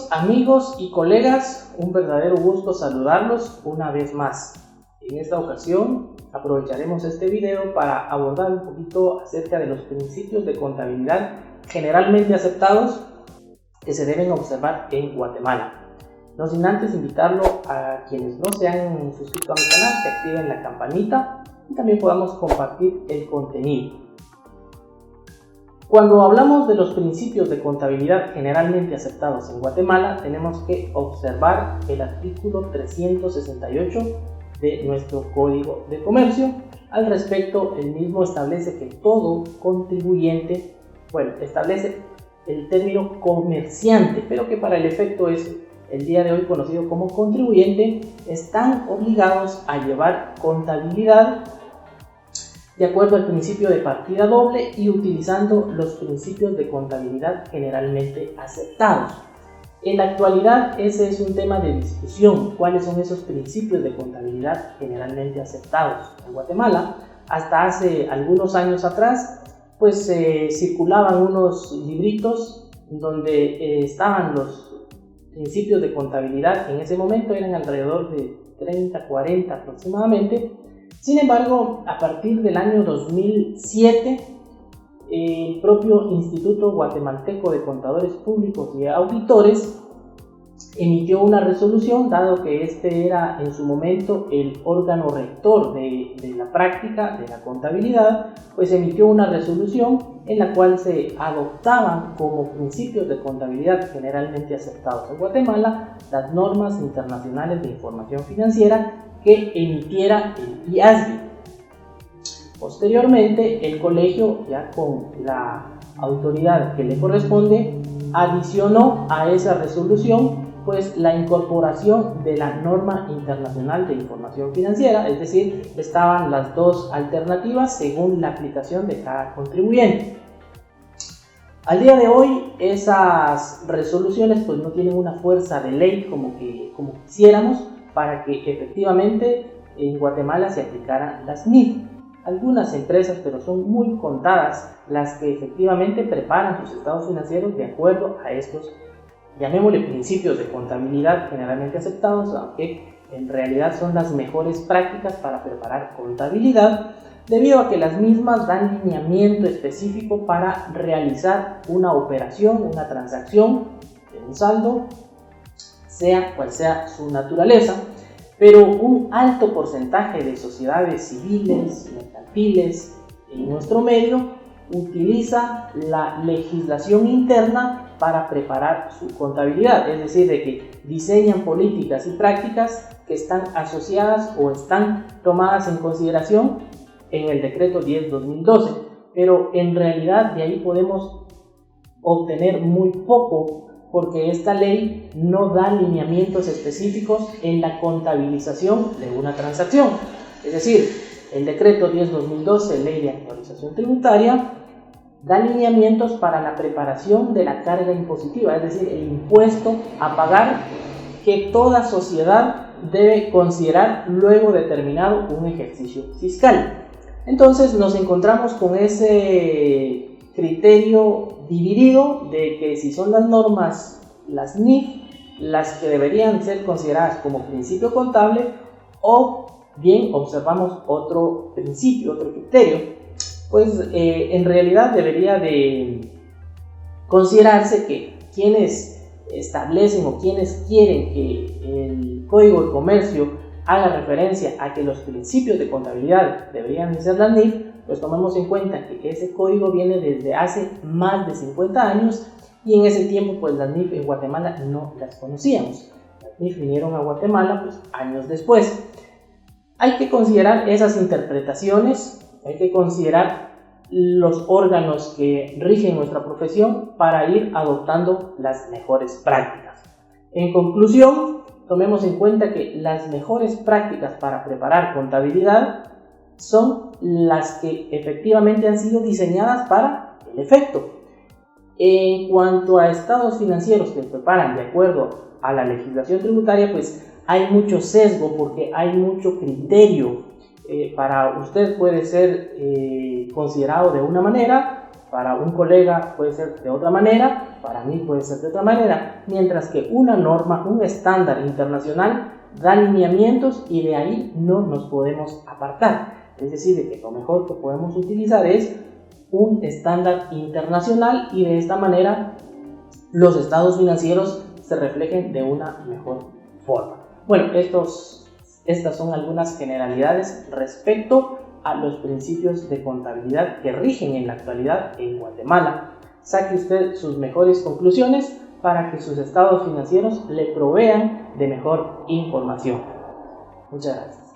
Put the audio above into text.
Queridos amigos y colegas, un verdadero gusto saludarlos una vez más. En esta ocasión aprovecharemos este video para abordar un poquito acerca de los principios de contabilidad generalmente aceptados que se deben observar en Guatemala. No sin antes invitarlo a quienes no se han suscrito a mi canal que activen la campanita y también podamos compartir el contenido. Cuando hablamos de los principios de contabilidad generalmente aceptados en Guatemala, tenemos que observar el artículo 368 de nuestro Código de Comercio. Al respecto, el mismo establece que todo contribuyente, establece el término comerciante, pero que para el efecto es el día de hoy conocido como contribuyente, están obligados a llevar contabilidad de acuerdo al principio de partida doble y utilizando los principios de contabilidad generalmente aceptados. En la actualidad ese es un tema de discusión, cuáles son esos principios de contabilidad generalmente aceptados en Guatemala. Hasta hace algunos años atrás circulaban unos libritos donde estaban los principios de contabilidad. En ese momento eran alrededor de 30, 40 aproximadamente. Sin embargo, a partir del año 2007, el propio Instituto Guatemalteco de Contadores Públicos y Auditores emitió una resolución, dado que este era en su momento el órgano rector de la práctica de la contabilidad, pues emitió una resolución en la cual se adoptaban como principios de contabilidad generalmente aceptados en Guatemala las normas internacionales de información financiera que emitiera el IASB. Posteriormente, el colegio, ya con la autoridad que le corresponde, adicionó a esa resolución la incorporación de la norma internacional de información financiera, es decir, estaban las dos alternativas según la aplicación de cada contribuyente. Al día de hoy, esas resoluciones no tienen una fuerza de ley como quisiéramos, para que efectivamente en Guatemala se aplicaran las NIF. Algunas empresas, pero son muy contadas, las que efectivamente preparan sus estados financieros de acuerdo a estos, llamémosle, principios de contabilidad generalmente aceptados, aunque en realidad son las mejores prácticas para preparar contabilidad, debido a que las mismas dan lineamiento específico para realizar una operación, una transacción de un saldo, sea cual sea su naturaleza, pero un alto porcentaje de sociedades civiles, mercantiles en nuestro medio utiliza la legislación interna para preparar su contabilidad, es decir, de que diseñan políticas y prácticas que están asociadas o están tomadas en consideración en el decreto 10/2012, pero en realidad de ahí podemos obtener muy poco, porque esta ley no da lineamientos específicos en la contabilización de una transacción. Es decir, el decreto 10/2012, ley de actualización tributaria, da lineamientos para la preparación de la carga impositiva, es decir, el impuesto a pagar que toda sociedad debe considerar luego de terminado un ejercicio fiscal. Entonces nos encontramos con ese criterio dividido de que si son las normas, las NIF, las que deberían ser consideradas como principio contable, o bien observamos otro principio, otro criterio, en realidad debería de considerarse que quienes establecen o quienes quieren que el Código de Comercio haga referencia a que los principios de contabilidad deberían ser las NIF, tomemos en cuenta que ese código viene desde hace más de 50 años y en ese tiempo las NIF en Guatemala no las conocíamos. Las NIF vinieron a Guatemala años después. Hay que considerar esas interpretaciones, hay que considerar los órganos que rigen nuestra profesión para ir adoptando las mejores prácticas. En conclusión, tomemos en cuenta que las mejores prácticas para preparar contabilidad son las que efectivamente han sido diseñadas para el efecto. En cuanto a estados financieros que preparan de acuerdo a la legislación tributaria, hay mucho sesgo porque hay mucho criterio. Para usted puede ser considerado de una manera, Para un colega puede ser de otra manera, para mí puede ser de otra manera, mientras que una norma, un estándar internacional da lineamientos y de ahí no nos podemos apartar. Es decir, de que lo mejor que podemos utilizar es un estándar internacional y de esta manera los estados financieros se reflejen de una mejor forma. Bueno, estas son algunas generalidades respecto a los principios de contabilidad que rigen en la actualidad en Guatemala. Saque usted sus mejores conclusiones para que sus estados financieros le provean de mejor información. Muchas gracias.